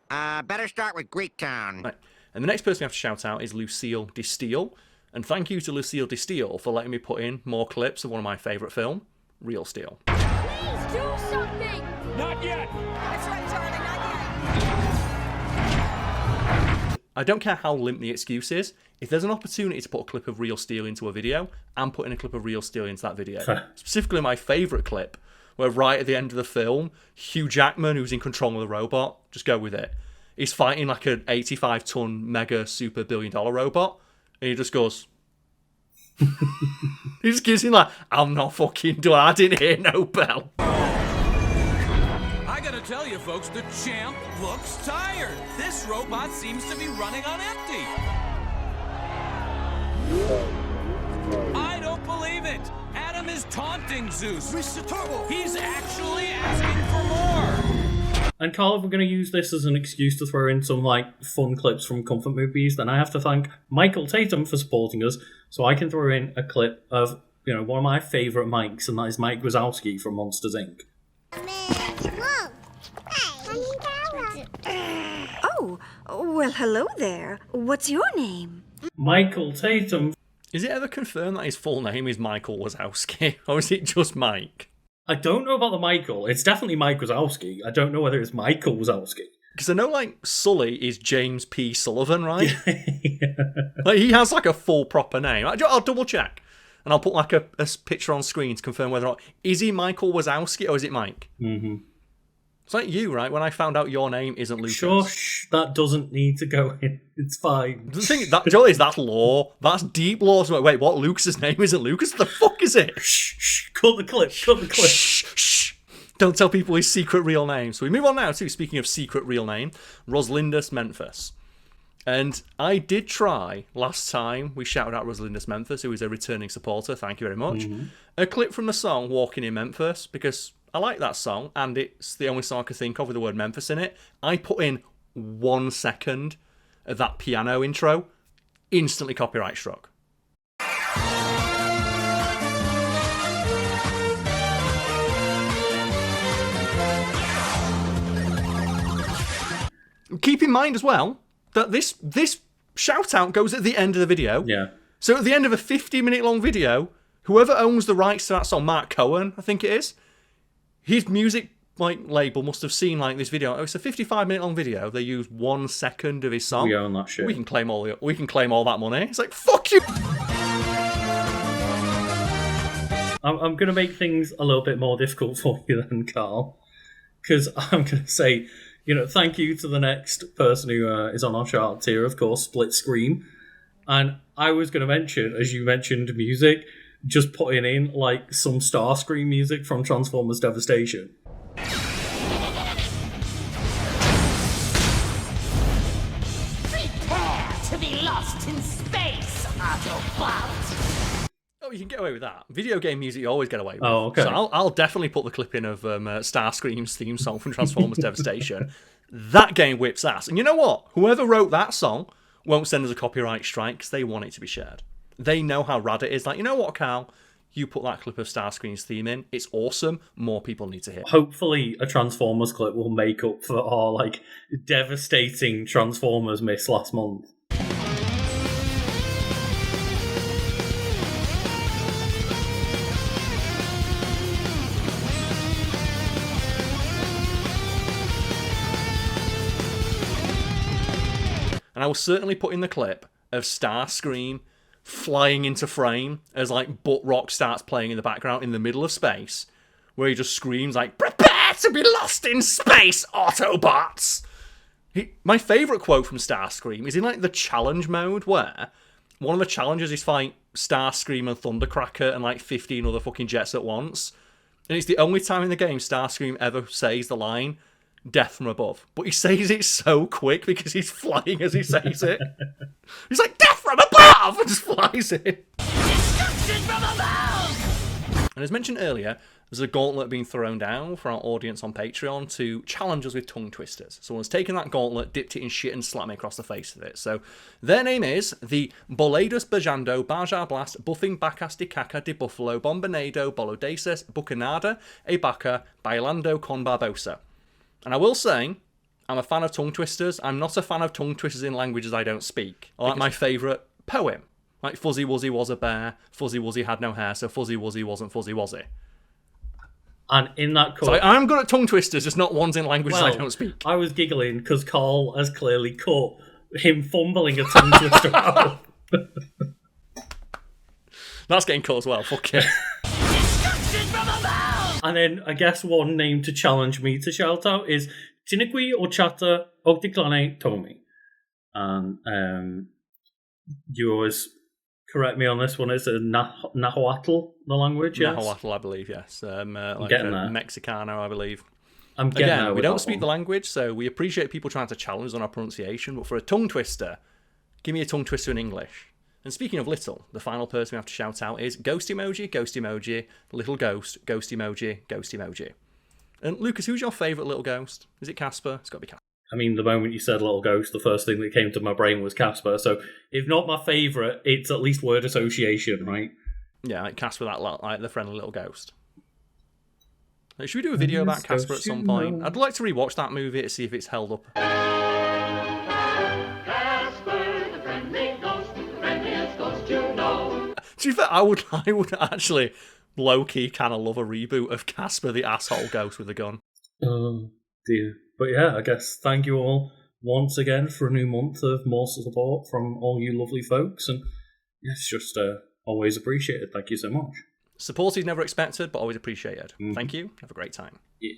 Better start with Greektown. Right. And the next person we have to shout out is Lucille DeSteele. And thank you to Lucille DeSteele for letting me put in more clips of one of my favourite film, Real Steel. Please do something! Not yet! That's right, Charlie, not yet! I don't care how limp the excuse is. If there's an opportunity to put a clip of Real Steel into a video, I'm putting a clip of Real Steel into that video. Specifically my favourite clip, where right at the end of the film, Hugh Jackman, who's in control of the robot, just go with it, he's fighting like an 85-ton mega super billion-dollar robot, and he just goes... he just gives him like, I'm not fucking done, I didn't hear no bell. I gotta tell you folks, the champ looks tired. This robot seems to be running on empty. I don't believe it. Adam is taunting Zeus. Mr. Turbo. He's actually asking for more. And Karl, if we're going to use this as an excuse to throw in some like fun clips from comfort movies, then I have to thank Michael Tatum for supporting us, so I can throw in a clip of one of my favourite mics, and that is Mike Wazowski from Monsters Inc. Oh, well, hello there. What's your name? Michael Tatum. Is it ever confirmed that his full name is Michael Wazowski, or is it just Mike? I don't know about the Michael. It's definitely Mike Wazowski. I don't know whether it's Michael Wazowski. Because I know, like, Sully is James P. Sullivan, right? Like, he has, like, a full proper name. I'll double check. And I'll put, like, a picture on screen to confirm whether or not... Is he Michael Wazowski or is it Mike? Mm-hmm. It's like you, right? When I found out your name isn't Lucas. Shush, that doesn't need to go in. It's fine. The thing that, Joe, is that's law. That's deep law. So, wait, what? Lucas's name isn't Lucas? What the fuck is it? Shh. Cut the clip. Shh. Don't tell people his secret real name. So we move on now to, speaking of secret real name, Rosalindus Memphis. And I did try last time we shouted out Rosalindus Memphis, who is a returning supporter. Thank you very much. Mm-hmm. A clip from the song Walking in Memphis, because I like that song, and it's the only song I could think of with the word Memphis in it. I put in 1 second of that piano intro, instantly copyright struck. Keep in mind as well that this shout out goes at the end of the video. Yeah. So at the end of a 50-minute long video, whoever owns the rights to that song, Mark Cohen, I think it is, his music label must have seen this video. Oh, it's a 55-minute long video. They use 1 second of his song. We own that shit. We can claim all that money. It's like, fuck you. I'm going to make things a little bit more difficult for you then, Karl, because I'm going to say, thank you to the next person who is on our chart tier, of course, Split Screen. And I was going to mention, as you mentioned music, just putting in like some Starscream music from Transformers Devastation. Prepare to be lost in space, Autobots! Oh, you can get away with that. Video game music, you always get away with. Oh, okay. So I'll definitely put the clip in of Starscream's theme song from Transformers Devastation. That game whips ass. And you know what? Whoever wrote that song won't send us a copyright strike because they want it to be shared. They know how rad it is. Like, you know what, Karl? You put that clip of Starscream's theme in. It's awesome. More people need to hear it. Hopefully a Transformers clip will make up for our like devastating Transformers miss last month. And I will certainly put in the clip of Starscream flying into frame as like Butt Rock starts playing in the background in the middle of space, where he just screams like, "Prepare to be lost in space, Autobots!" My favourite quote from Starscream is in like the challenge mode, where one of the challenges is fight Starscream and Thundercracker and like 15 other fucking jets at once. And it's the only time in the game Starscream ever says the line, "Death from above." But he says it so quick because he's flying as he says it. He's like, "Death from above!" and just flies it. Destruction from above! And as mentioned earlier, there's a gauntlet being thrown down for our audience on Patreon to challenge us with tongue twisters. Someone's taken that gauntlet, dipped it in shit and slapped me across the face with it. So their name is the Boledos Bajando Baja Blast Buffing Bacas de Caca de Buffalo Bombonado Bolodeses Bucanada Ebaca Bailando Con Barbosa. And I will say, I'm a fan of tongue twisters. I'm not a fan of tongue twisters in languages I don't speak. I like my favourite poem. Like Fuzzy Wuzzy was a bear, Fuzzy Wuzzy had no hair, so Fuzzy Wuzzy wasn't Fuzzy Wuzzy. And in that cut... So I'm good at tongue twisters, just not ones in languages I don't speak. I was giggling because Karl has clearly cut him fumbling a tongue twister out. That's getting cut as well, fuck it. And then I guess one name to challenge me to shout out is Tiniqui Ochata Octiclane Tomi. And you always correct me on this one. Is it Nahuatl, the language? Yes? Nahuatl, I believe, yes. Like getting there. Mexicano, I believe. I'm getting there. Again, we with don't that speak one. the language, so we appreciate people trying to challenge us on our pronunciation, but for a tongue twister, give me a tongue twister in English. And speaking of little, the final person we have to shout out is ghost emoji, little ghost emoji. And Lucas, who's your favourite little ghost? Is it Casper? It's got to be Casper. I mean, the moment you said little ghost, the first thing that came to my brain was Casper. So if not my favourite, it's at least word association, right? Yeah, like Casper, that like the friendly little ghost. Like, should we do a video about Casper at some point? I'd like to rewatch that movie to see if it's held up. To be fair, I would actually low-key kind of love a reboot of Casper the asshole ghost with a gun. Oh, dear. But yeah, I guess thank you all once again for a new month of more support from all you lovely folks. And yeah, it's just always appreciated. Thank you so much. Support is never expected, but always appreciated. Thank you. Have a great time. Yeah.